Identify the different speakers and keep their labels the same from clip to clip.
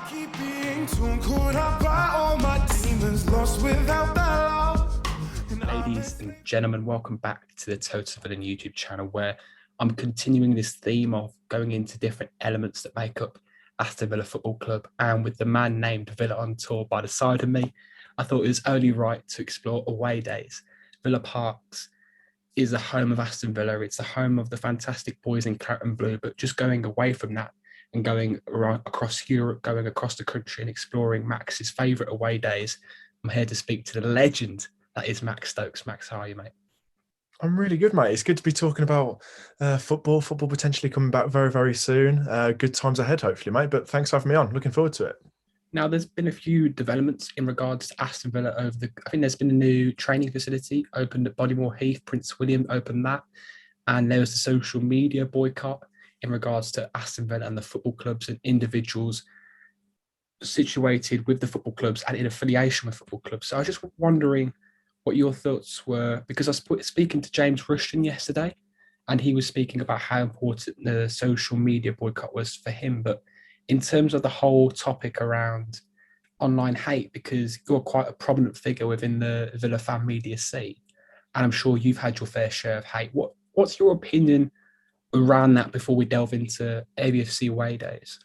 Speaker 1: Keep being too caught up by all my demons, lost without that love.
Speaker 2: Ladies and gentlemen, welcome back to the Total Villain YouTube channel, where I'm continuing this theme of going into different elements that make up Aston Villa Football Club. And with the man named Villa on tour by the side of me, I thought it was only right to explore away days. Villa Parks is the home of Aston Villa. It's the home of the fantastic boys in claret and blue, but just going away from that and going around across Europe, going across the country and exploring Max's favourite away days, I'm here to speak to the legend that is Max Stokes. Max, how are you, mate?
Speaker 3: I'm really good, mate. It's good to be talking about football potentially coming back very, very soon. Good times ahead, hopefully, mate. But thanks for having me on. Looking forward to it.
Speaker 2: Now, there's been a few developments in regards to Aston Villa I think there's been a new training facility opened at Bodymoor Heath. Prince William opened that. And there was the social media boycott in regards to Aston Villa and the football clubs and individuals situated with the football clubs and in affiliation with football clubs. So I was just wondering what your thoughts were, because I was speaking to James Rushton yesterday, and he was speaking about how important the social media boycott was for him. But in terms of the whole topic around online hate, because you're quite a prominent figure within the Villa fan media scene, and I'm sure you've had your fair share of hate. What's your opinion around that before we delve into AVFC away days?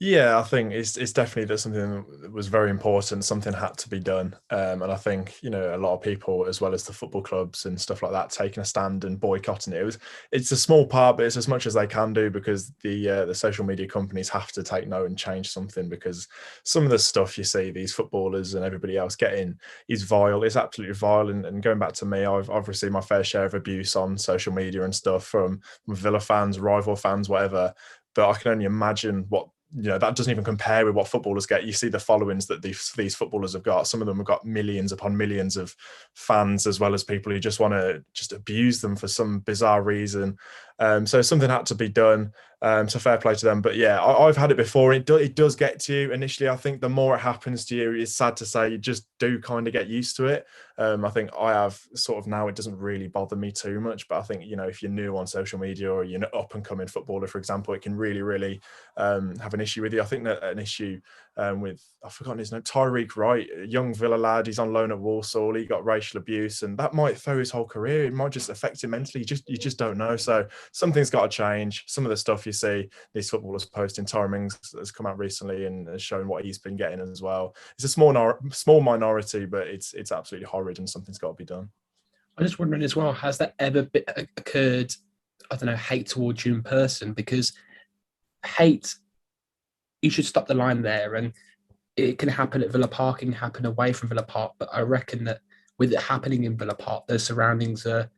Speaker 3: Yeah, I think it's definitely something that was very important. Something had to be done, and I think a lot of people, as well as the football clubs and stuff like that, taking a stand and boycotting it. It's a small part, but it's as much as they can do, because the social media companies have to take note and change something, because some of the stuff you see these footballers and everybody else getting is vile. It's absolutely vile. And going back to me, I've received my fair share of abuse on social media and stuff from Villa fans, rival fans, whatever. But I can only imagine what. That doesn't even compare with what footballers get. You see the followings that these footballers have got. Some of them have got millions upon millions of fans, as well as people who just want to just abuse them for some bizarre reason. So something had to be done. So fair play to them. But yeah, I've had it before. It does get to you initially. I think the more it happens to you, it's sad to say, you just do kind of get used to it. I think I have sort of now, it doesn't really bother me too much. But I think, if you're new on social media, or you're an up and coming footballer, for example, it can really, really have an issue with you. I think that an issue with, I've forgotten his name, Tyreek Wright, a young Villa lad. He's on loan at Walsall. He got racial abuse, and that might throw his whole career. It might just affect him mentally. You just don't know. So something's got to change. Some of the stuff you see these footballers posting, Tyrone Mings has come out recently and has shown what he's been getting as well. It's a small minority, but it's absolutely horrid, and something's got to be done.
Speaker 2: I'm just wondering as well, has that ever occurred, I don't know, hate towards you in person? Because hate, you should stop the line there, and it can happen at Villa Park, it can happen away from Villa Park, but I reckon that with it happening in Villa Park, the surroundings are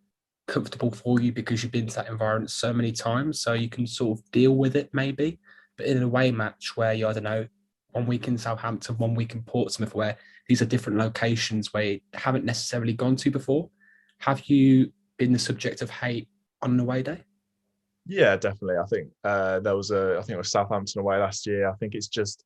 Speaker 2: comfortable for you because you've been to that environment so many times, so you can sort of deal with it maybe. But in an away match where you, I don't know, 1 week in Southampton, 1 week in Portsmouth, where these are different locations where you haven't necessarily gone to before, have you been the subject of hate on an away day?
Speaker 3: Yeah, definitely. I think I think it was Southampton away last year. I think it's just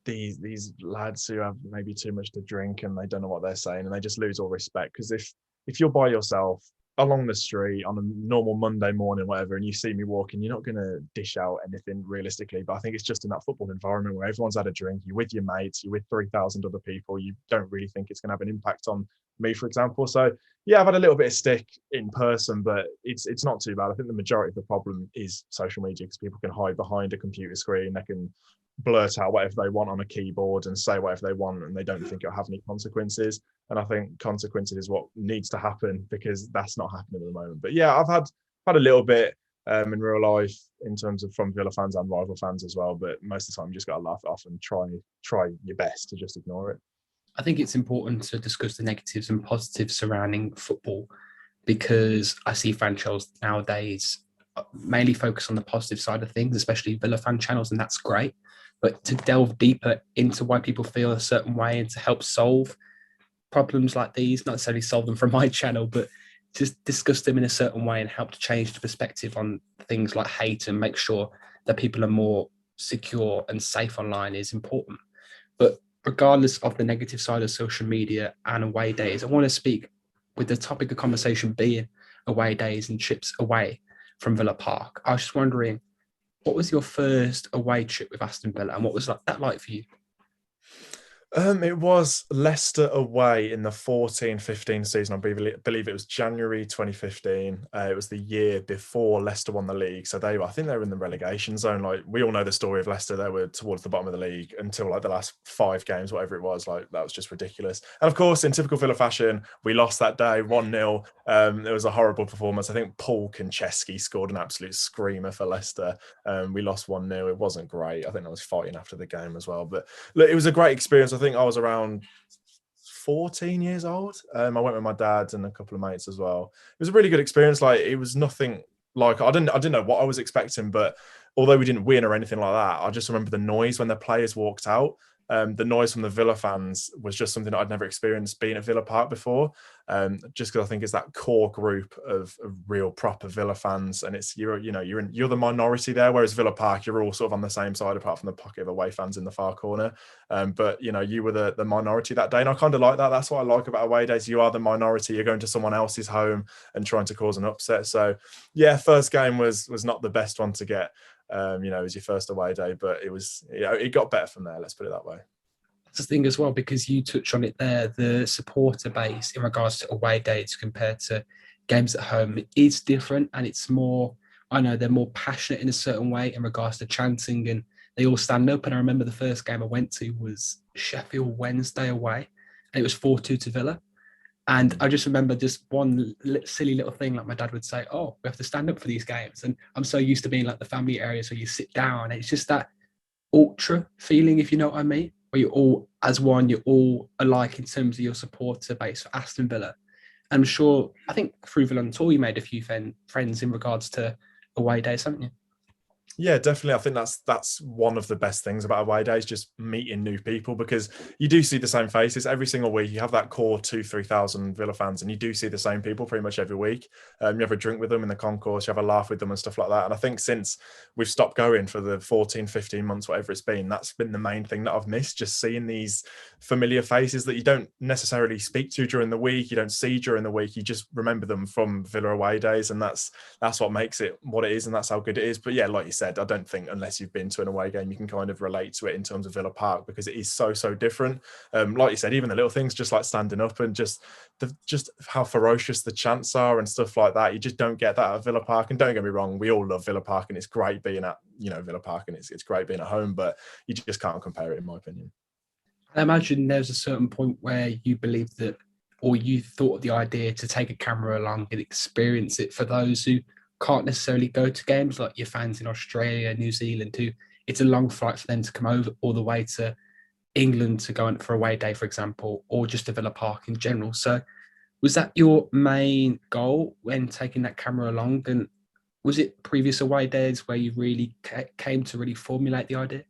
Speaker 3: these lads who have maybe too much to drink and they don't know what they're saying, and they just lose all respect. Because if you're by yourself along the street on a normal Monday morning, whatever, and you see me walking, you're not going to dish out anything realistically. But I think it's just in that football environment where everyone's had a drink, you're with your mates, you're with 3,000 other people, you don't really think it's going to have an impact on me, for example. So yeah, I've had a little bit of stick in person, but it's not too bad. I think the majority of the problem is social media, because people can hide behind a computer screen, they can blurt out whatever they want on a keyboard and say whatever they want, and they don't think it'll have any consequences. And I think consequences is what needs to happen, because that's not happening at the moment. But yeah, I've had a little bit in real life, in terms of from Villa fans and rival fans as well. But most of the time, you just got to laugh it off and try your best to just ignore it.
Speaker 2: I think it's important to discuss the negatives and positives surrounding football, because I see fan channels nowadays mainly focus on the positive side of things, especially Villa fan channels, and that's great. But to delve deeper into why people feel a certain way and to help solve problems like these, not necessarily solve them from my channel, but just discuss them in a certain way and help to change the perspective on things like hate and make sure that people are more secure and safe online is important. But regardless of the negative side of social media and away days, I want to speak with the topic of conversation being away days and trips away from Villa Park. I was just wondering, what was your first away trip with Aston Villa, and what was that like for you?
Speaker 3: It was Leicester away in the 14-15 season. Believe it was January 2015. It was the year before Leicester won the league. So I think they were in the relegation zone. Like, we all know the story of Leicester. They were towards the bottom of the league until like the last 5 games, whatever it was. Like, that was just ridiculous. And of course, in typical Villa fashion, we lost that day 1-0. It was a horrible performance. I think Paul Konchesky scored an absolute screamer for Leicester. We lost 1-0. It wasn't great. I think I was fighting after the game as well. But look, it was a great experience. I think I was around 14 years old. I went with my dad and a couple of mates as well. It was a really good experience. Like, it was nothing like, I didn't know what I was expecting, but although we didn't win or anything like that, I just remember the noise when the players walked out. The noise from the Villa fans was just something that I'd never experienced being at Villa Park before. Just because I think it's that core group of real proper Villa fans, and it's you're the minority there. Whereas Villa Park, you're all sort of on the same side, apart from the pocket of away fans in the far corner. But you were the minority that day, and I kind of like that. That's what I like about away days. You are the minority. You're going to someone else's home and trying to cause an upset. So yeah, first game was not the best one to get. It was your first away day, but it got better from there. Let's put it that way.
Speaker 2: That's the thing as well, because you touch on it there, the supporter base in regards to away dates compared to games at home is different, and it's more, I know they're more passionate in a certain way in regards to chanting, and they all stand up. And I remember the first game I went to was Sheffield Wednesday away, and it was 4-2 to Villa. And I just remember just one silly little thing, like my dad would say, "Oh, we have to stand up for these games." And I'm so used to being like the family area, so you sit down. It's just that ultra feeling, if you know what I mean, where you're all as one, you're all alike in terms of your supporter base for Aston Villa. I'm sure, I think through Villa on Tour, you made a few friends in regards to away days, haven't you?
Speaker 3: Yeah, definitely. I think that's one of the best things about away days, just meeting new people, because you do see the same faces every single week. You have that core 2,000-3,000 Villa fans, and you do see the same people pretty much every week. You have a drink with them in the concourse, you have a laugh with them and stuff like that. And I think since we've stopped going for the 14, 15 months, whatever it's been, that's been the main thing that I've missed, just seeing these familiar faces that you don't necessarily speak to during the week, you don't see during the week, you just remember them from Villa away days, and that's what makes it what it is, and that's how good it is. But yeah, like you said, I don't think unless you've been to an away game, you can kind of relate to it in terms of Villa Park, because it is so different. Like you said, even the little things, just like standing up and just how ferocious the chants are and stuff like that, you just don't get that at Villa Park. And don't get me wrong, we all love Villa Park, and it's great being at Villa Park, and it's great being at home, but you just can't compare it, in my opinion.
Speaker 2: I imagine there's a certain point where you believe that, or you thought of the idea to take a camera along and experience it for those who can't necessarily go to games, like your fans in Australia, New Zealand, who it's a long flight for them to come over all the way to England to go on for a away day, for example, or just to Villa Park in general. So was that your main goal when taking that camera along? And was it previous away days where you really came to really formulate the idea?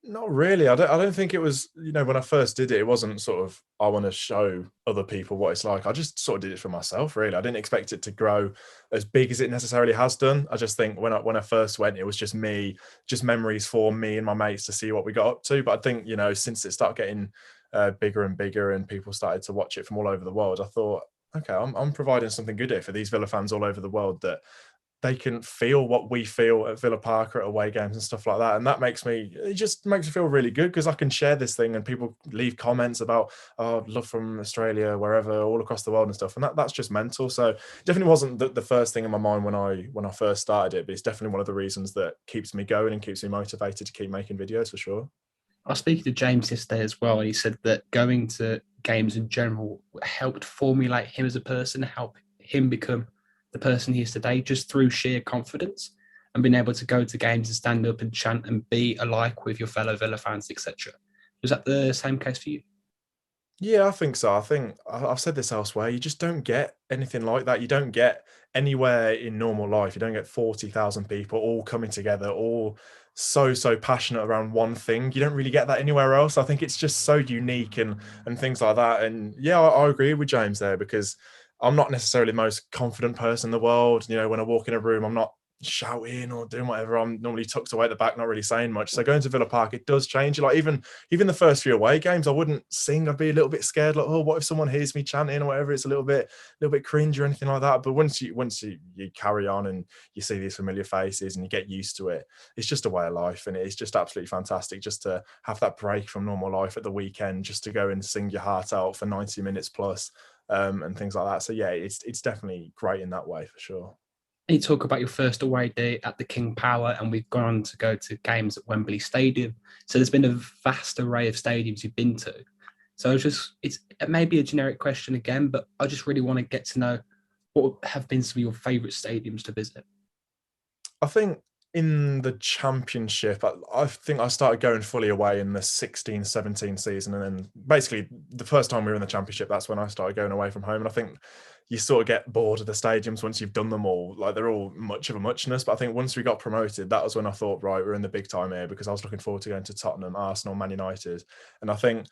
Speaker 3: Not really. I don't think it was, when I first did it, it wasn't sort of, I want to show other people what it's like. I just sort of did it for myself, really. I didn't expect it to grow as big as it necessarily has done. I just think when I first went, it was just me, just memories for me and my mates to see what we got up to. But I think, since it started getting bigger and bigger and people started to watch it from all over the world, I thought, okay, I'm providing something good here for these Villa fans all over the world, that they can feel what we feel at Villa Park or at away games and stuff like that. And that it just makes me feel really good, because I can share this thing and people leave comments about, love from Australia, wherever, all across the world and stuff. And that's just mental. So definitely wasn't the first thing in my mind when I first started it, but it's definitely one of the reasons that keeps me going and keeps me motivated to keep making videos, for sure.
Speaker 2: I was speaking to James yesterday as well, and he said that going to games in general helped formulate him as a person, help him become the person he is today, just through sheer confidence and being able to go to games and stand up and chant and be alike with your fellow Villa fans, etc. Was that the same case for you?
Speaker 3: Yeah, I think so. I think I've said this elsewhere. You just don't get anything like that. You don't get anywhere in normal life. You don't get 40,000 people all coming together, all so passionate around one thing. You don't really get that anywhere else. I think it's just so unique and things like that. And yeah, I agree with James there, because I'm not necessarily the most confident person in the world. When I walk in a room, I'm not shouting or doing whatever. I'm normally tucked away at the back, not really saying much. So going to Villa Park, it does change. Like even the first few away games, I wouldn't sing. I'd be a little bit scared, like, oh, what if someone hears me chanting or whatever? It's a little bit cringe or anything like that. But once you carry on and you see these familiar faces and you get used to it, it's just a way of life, and it's just absolutely fantastic just to have that break from normal life at the weekend, just to go and sing your heart out for 90 minutes plus, and things like that. So yeah, it's definitely great in that way for sure.
Speaker 2: You talk about your first away day at the King Power, and we've gone on to go to games at Wembley Stadium. So there's been a vast array of stadiums you've been to. So it may be a generic question again, but I just really want to get to know what have been some of your favourite stadiums to visit.
Speaker 3: I think in the Championship, I think I started going fully away in the 16-17 season. And then basically the first time we were in the Championship, that's when I started going away from home. And I think you sort of get bored of the stadiums once you've done them all. Like they're all much of a muchness. But I think once we got promoted, that was when I thought, right, we're in the big time here, because I was looking forward to going to Tottenham, Arsenal, Man United. And I think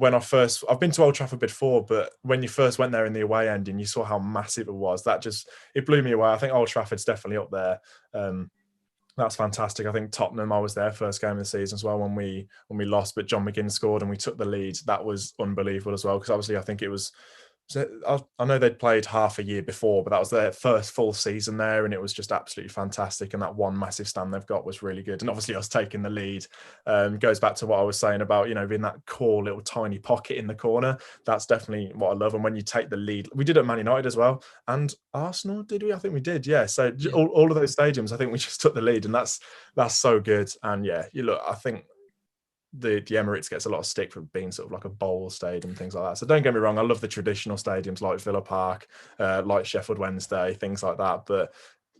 Speaker 3: I've been to Old Trafford before, but when you first went there in the away end and you saw how massive it was, it blew me away. I think Old Trafford's definitely up there. That's fantastic. I think Tottenham, I was there first game of the season as well when we lost, but John McGinn scored and we took the lead. That was unbelievable as well, because obviously I think it was, I know they'd played half a year before, but that was their first full season there, and it was just absolutely fantastic. And that one massive stand they've got was really good. And obviously us taking the lead goes back to what I was saying about, being that core little tiny pocket in the corner. That's definitely what I love. And when you take the lead, we did at Man United as well, and Arsenal, did we? I think we did. Yeah. So yeah. All of those stadiums, I think we just took the lead, and that's so good. And yeah, I think the Emirates gets a lot of stick for being sort of like a bowl stadium, things like that. So don't get me wrong, I love the traditional stadiums like Villa Park, like Sheffield Wednesday, things like that. But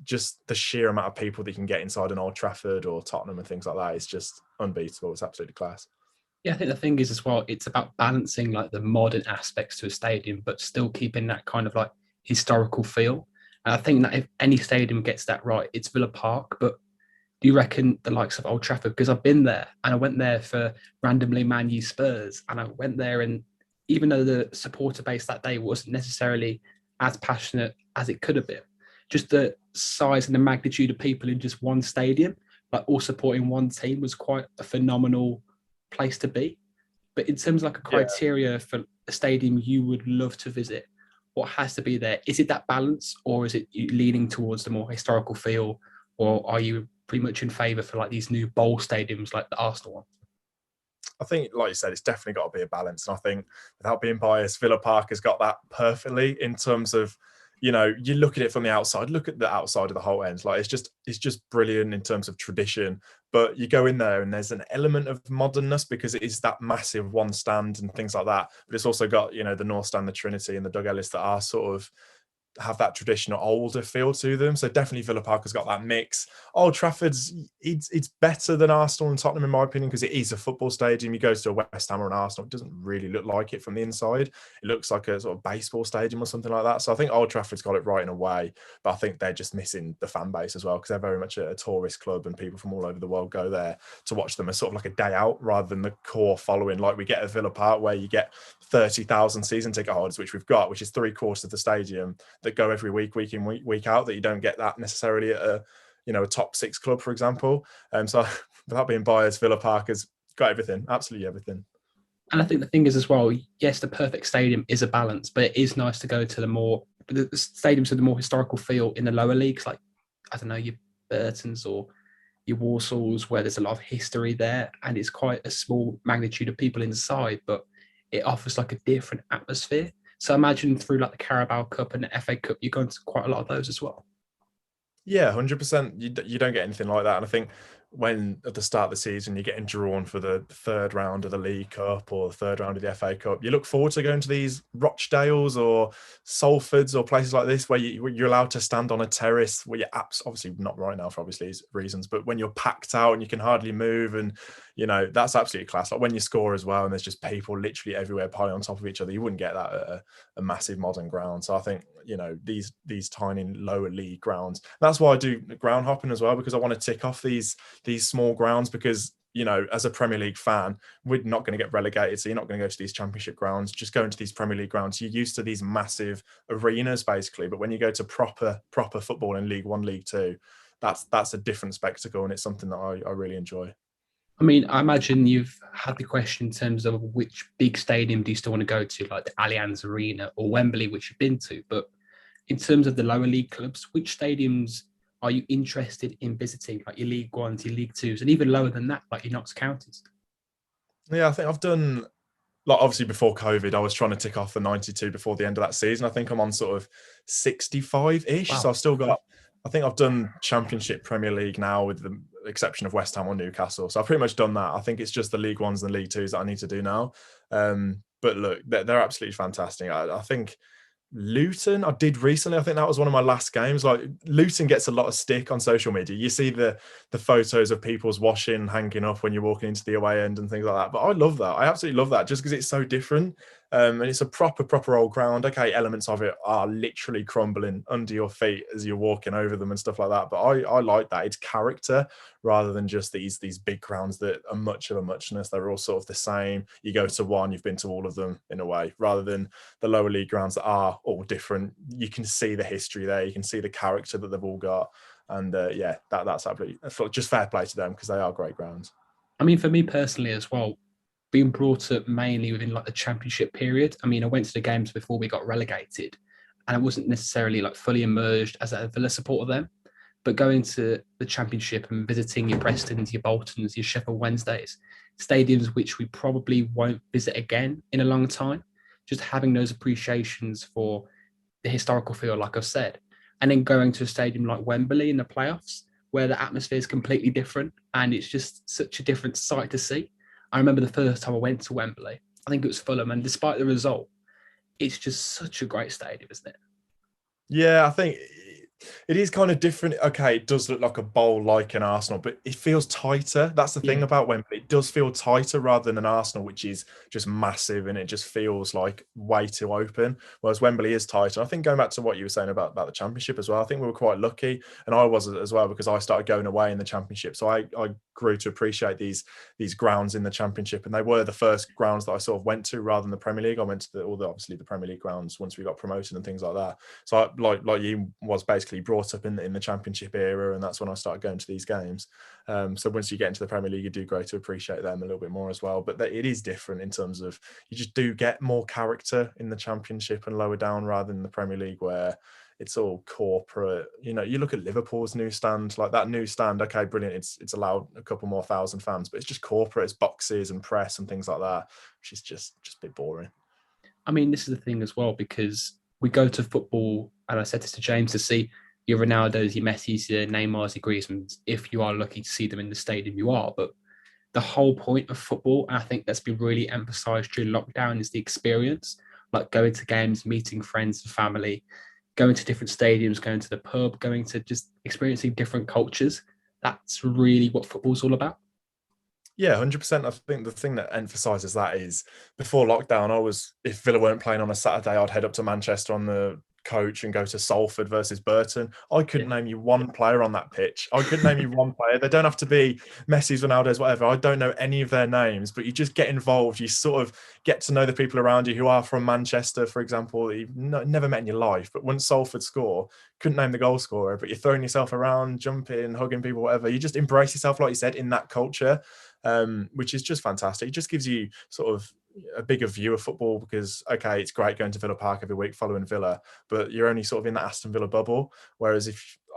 Speaker 3: just the sheer amount of people that you can get inside an Old Trafford or Tottenham and things like that is just unbeatable. It's absolutely class.
Speaker 2: Yeah, I think the thing is as well, it's about balancing like the modern aspects to a stadium, but still keeping that kind of like historical feel. And I think that if any stadium gets that right, it's Villa Park. But do you reckon the likes of Old Trafford? Because I've been there, and I went there for randomly Man U Spurs, and I went there, and even though the supporter base that day wasn't necessarily as passionate as it could have been, just the size and the magnitude of people in just one stadium, like all supporting one team, was quite a phenomenal place to be. But in terms of like a criteria for a stadium you would love to visit, what has to be there? Is it that balance, or is it leaning towards the more historical feel, or are you pretty much in favour for like these new bowl stadiums like the Arsenal one?
Speaker 3: I think, like you said, it's definitely got to be a balance. And I think, without being biased, Villa Park has got that perfectly in terms of, you look at it from the outside, look at the outside of the whole end. Like it's just brilliant in terms of tradition. But you go in there and there's an element of modernness because it is that massive one stand and things like that. But it's also got, the North Stand, the Trinity and the Doug Ellis that are sort of have that traditional older feel to them. So definitely Villa Park has got that mix. Old Trafford's it's better than Arsenal and Tottenham in my opinion, because it is a football stadium. You go to a West Ham or an Arsenal, it doesn't really look like it from the inside. It looks like a sort of baseball stadium or something like that. So I think Old Trafford's got it right in a way, but I think they're just missing the fan base as well, because they're very much a tourist club and people from all over the world go there to watch them as sort of like a day out rather than the core following like we get at Villa Park, where you get 30,000 season ticket holders, which we've got, which is 3/4 of the stadium, that go every week in, week out, that you don't get that necessarily at a top 6 club, for example. So without being biased, Villa Park has got everything, absolutely everything.
Speaker 2: And I think the thing is as well, yes, the perfect stadium is a balance, but it is nice to go to the stadiums with the more historical feel in the lower leagues, like, I don't know, your Burtons or your Warsaws, where there's a lot of history there, and it's quite a small magnitude of people inside, but it offers like a different atmosphere. So imagine through like the Carabao Cup and the FA Cup, you're going to quite a lot of those as well.
Speaker 3: Yeah, 100%. You don't get anything like that. And I think when at the start of the season you're getting drawn for the third round of the League Cup or the third round of the FA Cup, you look forward to going to these Rochdales or Salfords or places like this where you're allowed to stand on a terrace where you're obviously not right now for obviously reasons, but when you're packed out and you can hardly move, and that's absolutely class. Like when you score as well and there's just people literally everywhere piling on top of each other, you wouldn't get that at a massive modern ground. So I think these tiny lower league grounds, that's why I do ground hopping as well, because I want to tick off these small grounds, because as a Premier League fan, we're not going to get relegated, so you're not going to go to these Championship grounds. Just going to these Premier League grounds, you're used to these massive arenas basically, but when you go to proper football in League 1, League 2, that's a different spectacle, and it's something that I really enjoy.
Speaker 2: I mean, I imagine you've had the question in terms of which big stadium do you still want to go to, like the Allianz Arena or Wembley, which you've been to. But in terms of the lower league clubs, which stadiums are you interested in visiting, like your League Ones, your League Twos, and even lower than that, like your Notts Counties?
Speaker 3: Yeah, I think I've done, like, obviously before COVID, I was trying to tick off the 92 before the end of that season. I think I'm on sort of 65-ish.
Speaker 2: Wow.
Speaker 3: So I've still got, I think I've done Championship, Premier League now, with the exception of West Ham or Newcastle. So I've pretty much done that. I think it's just the League Ones and the League Twos that I need to do now. But look, they're absolutely fantastic. I think Luton, I did recently. I think that was one of my last games. Like, Luton gets a lot of stick on social media. You see the photos of people's washing hanging up when you're walking into the away end and things like that. But I love that. I absolutely love that, just because it's so different. And it's a proper old ground. Okay, elements of it are literally crumbling under your feet as you're walking over them and stuff like that. But I like that. It's character rather than just these big grounds that are much of a muchness. They're all sort of the same. You go to one, you've been to all of them in a way, rather than the lower league grounds that are all different. You can see the history there. You can see the character that they've all got. And yeah, that's absolutely just fair play to them, because they are great grounds.
Speaker 2: I mean, for me personally as well, being brought up mainly within like the Championship period. I mean, I went to the games before we got relegated, and I wasn't necessarily like fully immersed as a Villa supporter then. But going to the Championship and visiting your Prestons, your Boltons, your Sheffield Wednesdays, stadiums which we probably won't visit again in a long time, just having those appreciations for the historical feel, like I've said, and then going to a stadium like Wembley in the playoffs, where the atmosphere is completely different and it's just such a different sight to see. I remember the first time I went to Wembley, I think it was Fulham, and despite the result, it's just such a great stadium, isn't it?
Speaker 3: Yeah, I think it is kind of different. Okay, it does look like a bowl like an Arsenal, but it feels tighter. That's the thing about Wembley. It does feel tighter rather than an Arsenal, which is just massive, and it just feels like way too open. Whereas Wembley is tighter. I think, going back to what you were saying about the Championship as well, I think we were quite lucky, and I was as well, because I started going away in the Championship. So I grew to appreciate these grounds in the Championship, and they were the first grounds that I sort of went to rather than the Premier League. I went to obviously the Premier League grounds once we got promoted and things like that. So I, like you, was basically brought up in the Championship era, and that's when I started going to these games. So once you get into the Premier League, you do grow to appreciate them a little bit more as well. But it is different in terms of, you just do get more character in the Championship and lower down rather than the Premier League, where it's all corporate. You know, you look at Liverpool's new stand, like that new stand, okay, brilliant, it's allowed a couple more thousand fans, but it's just corporate, it's boxes and press and things like that, which is just a bit boring.
Speaker 2: I mean, this is the thing as well, because we go to football, and I said this to James, to see your Ronaldos, your Messis, your Neymars, your Griezmanns. If you are lucky to see them in the stadium, you are. But the whole point of football, and I think that's been really emphasised during lockdown, is the experience, like going to games, meeting friends and family, going to different stadiums, going to the pub, going to just experiencing different cultures. That's really what football's all about.
Speaker 3: Yeah, 100%. I think the thing that emphasises that is, before lockdown, if Villa weren't playing on a Saturday, I'd head up to Manchester on the coach and go to Salford versus Burton. I couldn't name you one player on that pitch. I couldn't name you one player. They don't have to be Messi's, Ronaldo's, whatever. I don't know any of their names, but you just get involved. You sort of get to know the people around you who are from Manchester, for example, that you've never met in your life. But once Salford score, couldn't name the goal scorer, but you're throwing yourself around, jumping, hugging people, whatever. You just embrace yourself, like you said, in that culture, which is just fantastic. It just gives you sort of a bigger view of football, because okay, it's great going to Villa Park every week following Villa, but you're only sort of in that Aston Villa bubble. Whereas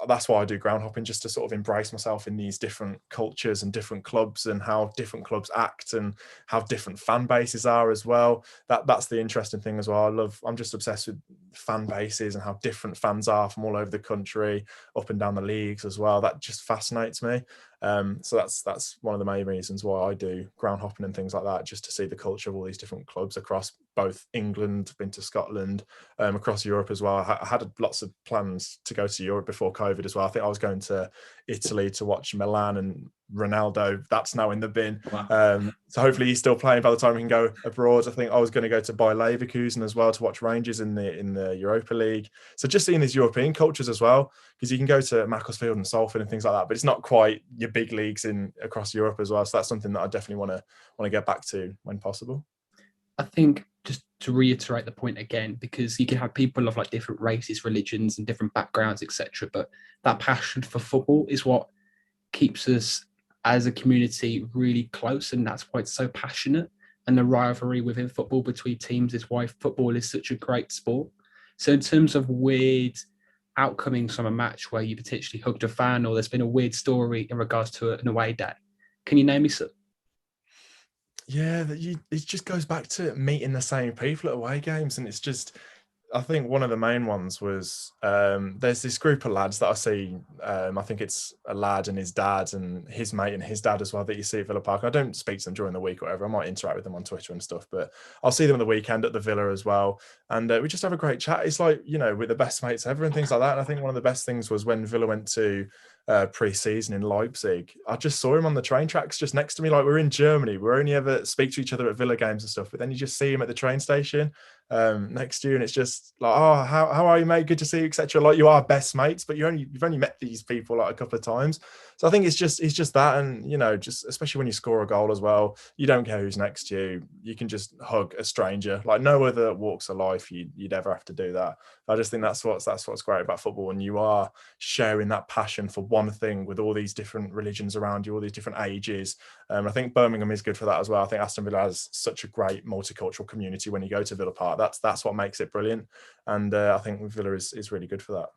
Speaker 3: that's why I do ground hopping, just to sort of embrace myself in these different cultures and different clubs, and how different clubs act and how different fan bases are as well. That's the interesting thing as well. I'm just obsessed with fan bases and how different fans are from all over the country, up and down the leagues as well. That just fascinates me. So that's one of the main reasons why I do ground hopping and things like that, just to see the culture of all these different clubs across both England, been to Scotland, across Europe as well. I had lots of plans to go to Europe before COVID as well. I think I was going to Italy to watch Milan and Ronaldo. That's now in the bin.
Speaker 2: Wow.
Speaker 3: So hopefully he's still playing by the time we can go abroad. I think I was going to go to Bayer Leverkusen as well to watch Rangers in the Europa League. So just seeing these European cultures as well, because you can go to Macclesfield and Salford and things like that, but it's not quite your big leagues across Europe as well. So that's something that I definitely want to get back to when possible.
Speaker 2: I think just to reiterate the point again, because you can have people of like different races, religions, and different backgrounds, etc. But that passion for football is what keeps us as a community really close, and that's why it's so passionate. And the rivalry within football between teams is why football is such a great sport. So in terms of weird outcomings from a match where you potentially hugged a fan, or there's been a weird story in regards to an away day, can you name me some?
Speaker 3: Yeah, it just goes back to meeting the same people at away games, and it's just, I think one of the main ones was there's this group of lads that I see. I think it's a lad and his dad and his mate and his dad as well that you see at Villa Park. I don't speak to them during the week or whatever. I might interact with them on Twitter and stuff, but I'll see them on the weekend at the Villa as well. And we just have a great chat. It's like, you know, we're the best mates ever and things like that. And I think one of the best things was when Villa went to pre-season in Leipzig. I just saw him on the train tracks just next to me. Like, we're in Germany. We only ever speak to each other at Villa games and stuff, but then you just see him at the train station next to you, and it's just like, oh, how are you, mate? Good to see you, etc. Like, you are best mates, but you've only met these people like a couple of times. So I think it's just that, and you know, just especially when you score a goal as well, you don't care who's next to you. You can just hug a stranger. Like, no other walks of life you'd ever have to do that. I just think that's what's great about football, and you are sharing that passion for one thing with all these different religions around you, all these different ages. I think Birmingham is good for that as well. I think Aston Villa has such a great multicultural community when you go to Villa Park. That's what makes it brilliant, and I think Villa is really good for that.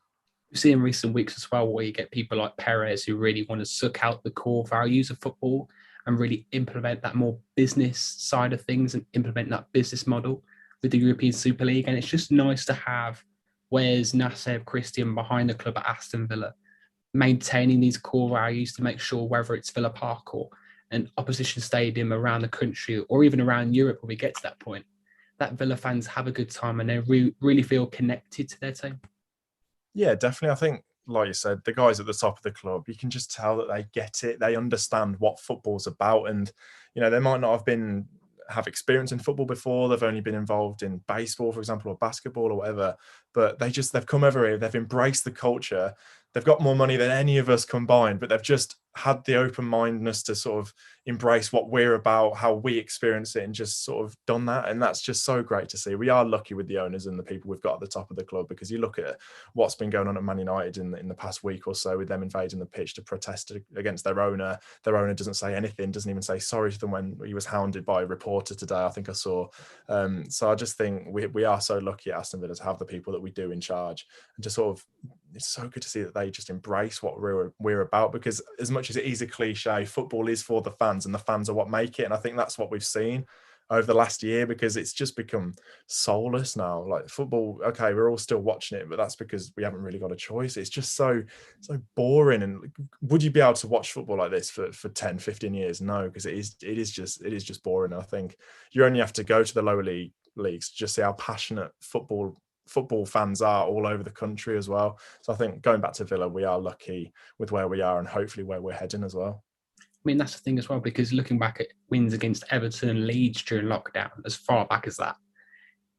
Speaker 2: We see in recent weeks as well where you get people like Perez who really want to suck out the core values of football and really implement that more business side of things and implement that business model with the European Super League. And it's just nice to have Wes, Nasser, Christian behind the club at Aston Villa, maintaining these core values to make sure whether it's Villa Park or an opposition stadium around the country or even around Europe when we get to that point, that Villa fans have a good time and they really feel connected to their team.
Speaker 3: Yeah, definitely. I think, like you said, the guys at the top of the club, you can just tell that they get it. They understand what football's about. And, you know, they might not have experience in football before. They've only been involved in baseball, for example, or basketball or whatever. But they've come over here. They've embraced the culture. They've got more money than any of us combined, but they've just had the open-mindedness to sort of embrace what we're about, how we experience it, and just sort of done that. And that's just so great to see. We are lucky with the owners and the people we've got at the top of the club, because you look at what's been going on at Man United in the past week or so with them invading the pitch to protest against their owner. Their owner doesn't say anything, doesn't even say sorry to them when he was hounded by a reporter today, I think I saw. So I just think we are so lucky at Aston Villa to have the people that we do in charge, and to sort of, it's so good to see that they just embrace what we're about, because as much as it is a cliche, football is for the fans and the fans are what make it. And I think that's what we've seen over the last year, because it's just become soulless now. Like, football, okay, we're all still watching it, but that's because we haven't really got a choice. It's just so boring. And would you be able to watch football like this for 10, 15 years? No, because it is just boring. And I think you only have to go to the lower leagues to just see how passionate football fans are all over the country as well. So I think, going back to Villa, we are lucky with where we are and hopefully where we're heading as well.
Speaker 2: I mean, that's the thing as well, because looking back at wins against Everton and Leeds during lockdown, as far back as that,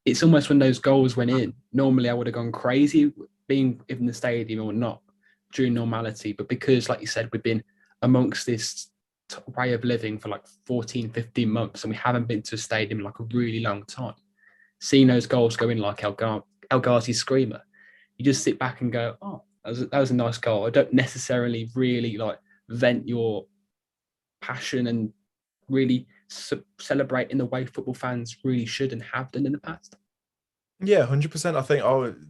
Speaker 2: it's almost when those goals went in, normally I would have gone crazy being in the stadium or not during normality. But because, like you said, we've been amongst this way of living for like 14, 15 months and we haven't been to a stadium in like a really long time, seeing those goals go in like El Ghazi's screamer, you just sit back and go, oh, that was a nice goal. I don't necessarily really like vent your passion and really celebrate in the way football fans really should and have done in the past.
Speaker 3: Yeah, 100%. I think,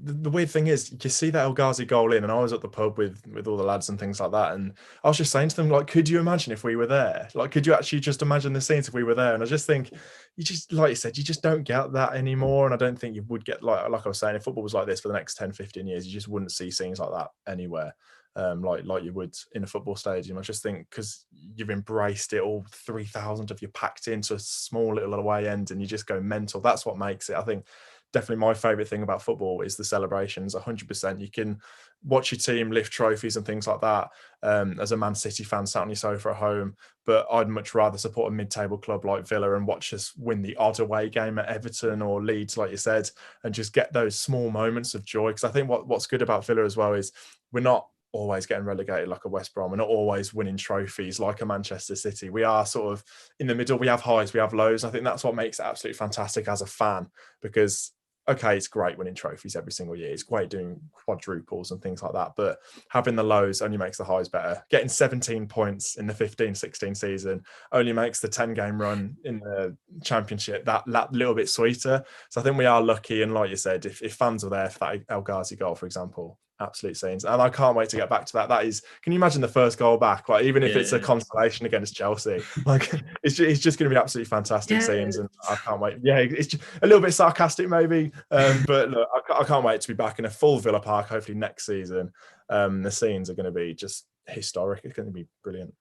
Speaker 3: the weird thing is, you see that El Ghazi goal in, and I was at the pub with all the lads and things like that, and I was just saying to them, like, could you imagine if we were there? Like, could you actually just imagine the scenes if we were there? And I just think, you just, like you said, you just don't get that anymore. And I don't think you would get, like I was saying, if football was like this for the next 10, 15 years, you just wouldn't see scenes like that anywhere. Like you would in a football stadium. I just think, because you've embraced it, all 3,000 of you packed into a small little away end, and you just go mental. That's what makes it, I think. Definitely my favorite thing about football is the celebrations. 100%. You can watch your team lift trophies and things like that as a Man City fan sat on your sofa at home, but I'd much rather support a mid-table club like Villa and watch us win the odd away game at Everton or Leeds, like you said, and just get those small moments of joy. Because I think what's good about Villa as well is we're not always getting relegated like a West Brom. We're not always winning trophies like a Manchester City. We are sort of in the middle. We have highs, we have lows. I think that's what makes it absolutely fantastic as a fan, because okay, it's great winning trophies every single year. It's great doing quadruples and things like that. But having the lows only makes the highs better. Getting 17 points in the 15-16 season only makes the 10-game run in the championship that little bit sweeter. So I think we are lucky. And like you said, if fans were there for that El Ghazi goal, for example, absolute scenes. And I can't wait to get back to that. That is, can you imagine the first goal back? Like, even if it's a consolation against Chelsea, like it's just going to be absolutely fantastic scenes. And I can't wait. Yeah, it's just a little bit sarcastic maybe. But look, I can't wait to be back in a full Villa Park, hopefully next season. The scenes are going to be just historic. It's going to be brilliant.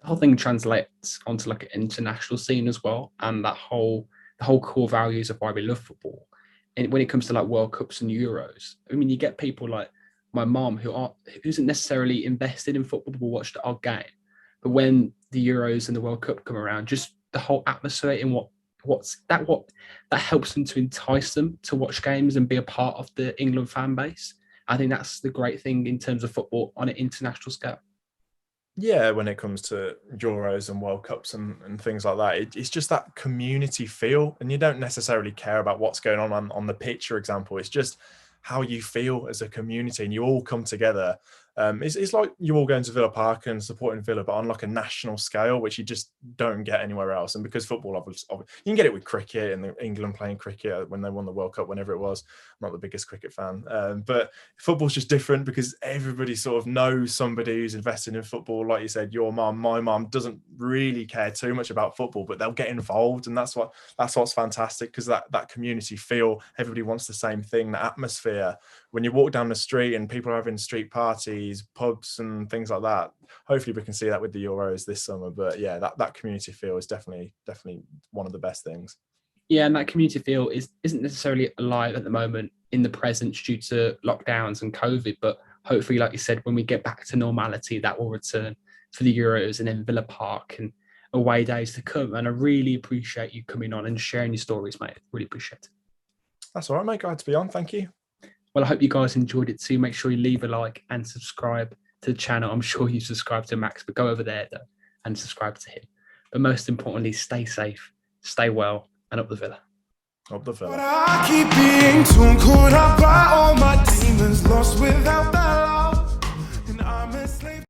Speaker 2: The whole thing translates onto like an international scene as well. And the whole core values of why we love football. And when it comes to like World Cups and Euros, I mean, you get people like my mom who isn't necessarily invested in football but will watch the odd game. But when the Euros and the World Cup come around, just the whole atmosphere and what helps them to entice them to watch games and be a part of the England fan base. I think that's the great thing in terms of football on an international scale.
Speaker 3: Yeah, when it comes to Euros and World Cups and things like that, it's just that community feel, and you don't necessarily care about what's going on the pitch, for example. It's just how you feel as a community, and you all come together. It's like you all going to Villa Park and supporting Villa, but on like a national scale, which you just don't get anywhere else. And because football, obviously, you can get it with cricket and England playing cricket when they won the World Cup, whenever it was. I'm not the biggest cricket fan, but football's just different because everybody sort of knows somebody who's invested in football. Like you said, your mum, my mum doesn't really care too much about football, but they'll get involved, and that's what's fantastic, because that community feel, everybody wants the same thing, the atmosphere. When you walk down the street and people are having street parties, pubs and things like that, hopefully we can see that with the Euros this summer. But yeah, that community feel is definitely one of the best things.
Speaker 2: Yeah, and that community feel isn't necessarily alive at the moment in the present due to lockdowns and COVID, but hopefully, like you said, when we get back to normality, that will return for the Euros and then Villa Park and away days to come. And I really appreciate you coming on and sharing your stories, mate. Really appreciate it.
Speaker 3: That's all right, mate. Glad to be on. Thank you.
Speaker 2: Well, I hope you guys enjoyed it too. Make sure you leave a like and subscribe to the channel. I'm sure you subscribe to Max, but go over there though and subscribe to him. But most importantly, stay safe, stay well, and up the Villa.
Speaker 3: Up the Villa.
Speaker 1: But I keep being too caught up by all my demons, lost without that.